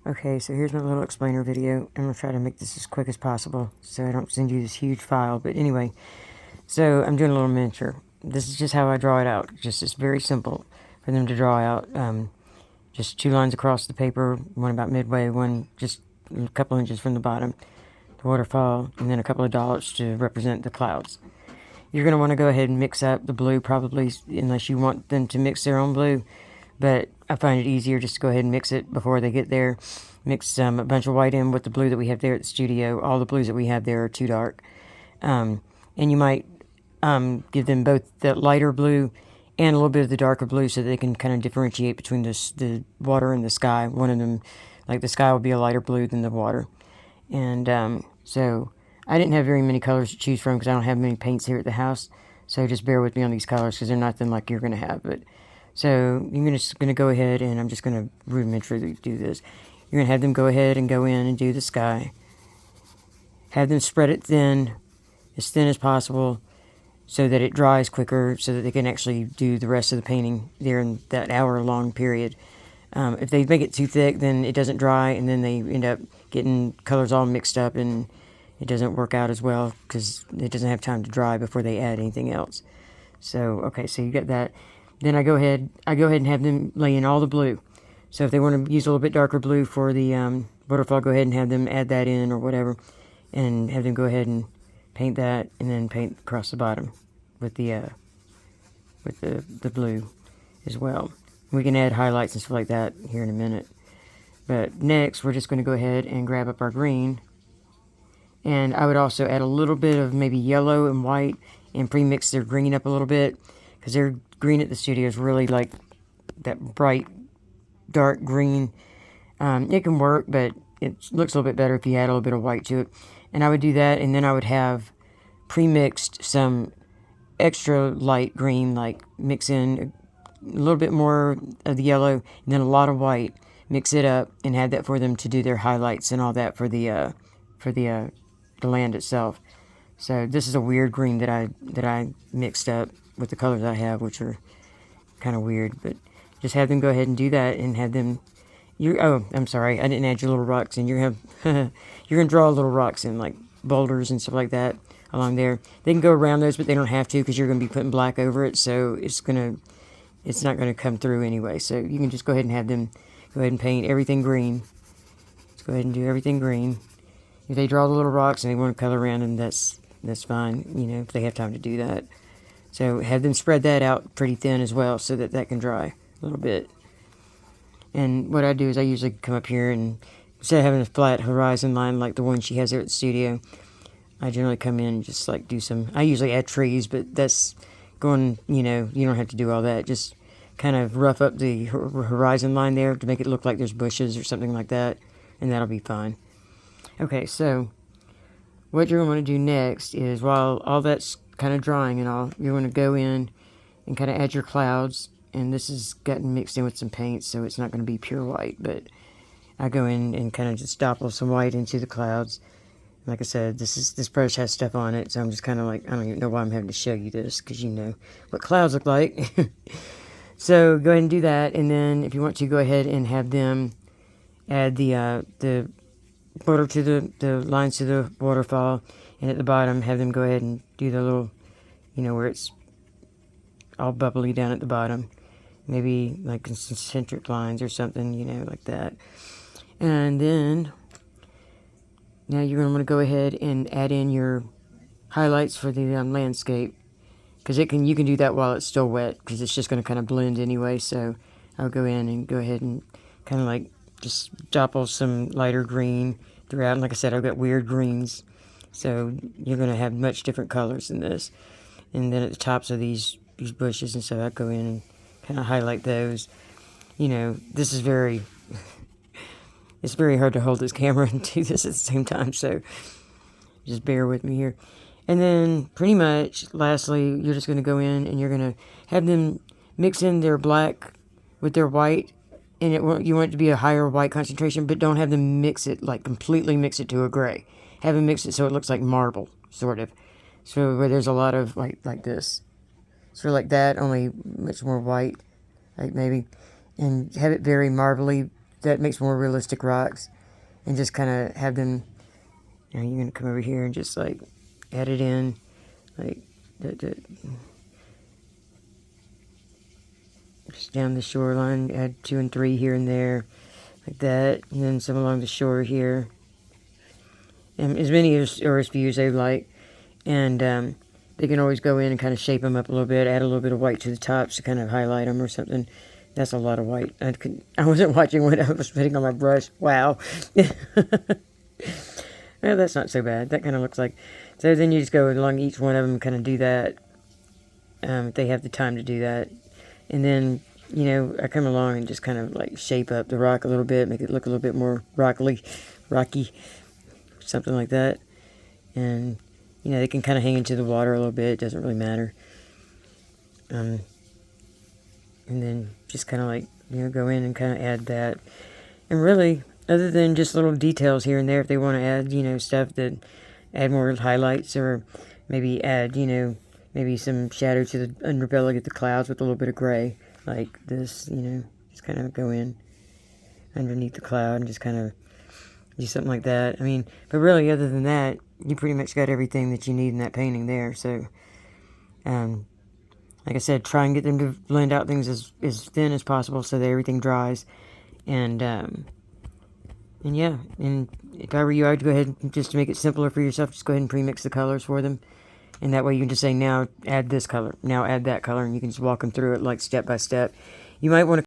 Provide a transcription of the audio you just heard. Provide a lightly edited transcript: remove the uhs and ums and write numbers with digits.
Okay, so here's my little explainer video. I'm going to try to make this as quick as possible so I don't send you this huge file. But anyway, so I'm doing a little miniature. This is just how I draw it out. It's very simple for them to draw out. Just 2 lines across the paper, one about midway, one just a couple inches from the bottom, the waterfall, and then a couple of dollars to represent the clouds. You're going to want to go ahead and mix up the blue probably, unless you want them to mix their own blue. But I find it easier just to go ahead and mix it before they get there. Mix a bunch of white in with the blue that we have there at the studio. All the blues that we have there are too dark. And you might give them both the lighter blue and a little bit of the darker blue so they can kind of differentiate between the water and the sky. One of them, like the sky will be a lighter blue than the water. And so I didn't have very many colors to choose from because I don't have many paints here at the house. So just bear with me on these colors because they're nothing like you're going to have. But so you're just going to go ahead, and I'm just going to rudimentarily do this. You're going to have them go ahead and go in and do the sky. Have them spread it thin as possible, so that it dries quicker, so that they can actually do the rest of the painting there in that hour-long period. If they make it too thick, then it doesn't dry, and then they end up getting colors all mixed up, and it doesn't work out as well because it doesn't have time to dry before they add anything else. So, okay, so you get that. Then I go ahead and have them lay in all the blue. So if they want to use a little bit darker blue for the waterfall, go ahead and have them add that in or whatever, and have them go ahead and paint that, and then paint across the bottom with the blue as well. We can add highlights and stuff like that here in a minute. But next, we're just going to go ahead and grab up our green. And I would also add a little bit of maybe yellow and white and pre-mix their green up a little bit, because their green at the studio is really like that bright, dark green. It can work, but it looks a little bit better if you add a little bit of white to it. And I would do that, and then I would have pre-mixed some extra light green, like mix in a little bit more of the yellow and then a lot of white, mix it up, and have that for them to do their highlights and all that for the land itself. So this is a weird green that I mixed up with the colors I have, which are kind of weird. But just have them go ahead and do that, and have them. Oh, I'm sorry, I didn't add your little rocks in. You're gonna draw little rocks in, like boulders and stuff like that along there. They can go around those, but they don't have to because you're gonna be putting black over it, so it's not gonna come through anyway. So you can just go ahead and have them go ahead and paint everything green. Let's go ahead and do everything green. If they draw the little rocks and they want to color around them, that's fine, if they have time to do that. So have them spread that out pretty thin as well so that can dry a little bit. And what I do is I usually come up here, and instead of having a flat horizon line like the one she has there at the studio, I generally come in and just like do some, I usually add trees, but that's going, you don't have to do all that. Just kind of rough up the horizon line there to make it look like there's bushes or something like that, and that'll be fine. Okay, so what you're going to do next is, while all that's kind of drying and all, you're going to go in and kind of add your clouds. And this has gotten mixed in with some paint, so it's not going to be pure white. But I go in and kind of just dapple some white into the clouds. Like I said, this brush has stuff on it, so I'm just kind of like, I don't even know why I'm having to show you this, because you know what clouds look like. So go ahead and do that, and then if you want to, go ahead and have them add the border to the lines to the waterfall, and at the bottom have them go ahead and do the little, where it's all bubbly down at the bottom, maybe like concentric lines or something, like that. And then now you're going to want to go ahead and add in your highlights for the landscape, because you can do that while it's still wet, because it's just going to kind of blend anyway. So I'll go in and go ahead and kind of like just dapple some lighter green throughout. And like I said, I've got weird greens, so you're going to have much different colors in this. And then at the tops of these bushes and stuff, I go in and kind of highlight those. This is it's very hard to hold this camera and do this at the same time, so just bear with me here. And then pretty much lastly, you're just going to go in and you're going to have them mix in their black with their white, and you want it to be a higher white concentration, but don't have them mix it, like completely mix it to a gray. Have them mix it so it looks like marble, sort of. So where there's a lot of like this. Sort of like that, only much more white, like maybe. And have it very marbly, that makes more realistic rocks, and just kind of have them. You're gonna come over here and just like add it in, like just down the shoreline. Add 2 and 3 here and there, like that, and then some along the shore here, and as many OSB as they like, and they can always go in and kind of shape them up a little bit, add a little bit of white to the tops to kind of highlight them or something. That's a lot of white. I wasn't watching what I was putting on my brush. Wow. Well, that's not so bad. That kind of looks like... So then you just go along each one of them and kind of do that. If they have the time to do that. And then, you know, I come along and just kind of like shape up the rock a little bit, make it look a little bit more rocky, something like that. And, you know, they can kind of hang into the water a little bit. It doesn't really matter. And then just kind of like, you know, go in and kind of add that. And really, other than just little details here and there, if they want to add, you know, stuff that add more highlights, or maybe add, you know, maybe some shadow to the underbelly of the clouds with a little bit of gray, like this, you know, just kind of go in underneath the cloud and just kind of do something like that. I mean, but really, other than that, you pretty much got everything that you need in that painting there. So, like I said, try and get them to blend out things as thin as possible so that everything dries. And yeah, and if I were you, I'd go ahead and just to make it simpler for yourself, just go ahead and pre-mix the colors for them. And that way you can just say, now add this color, now add that color, and you can just walk them through it like step by step. You might want to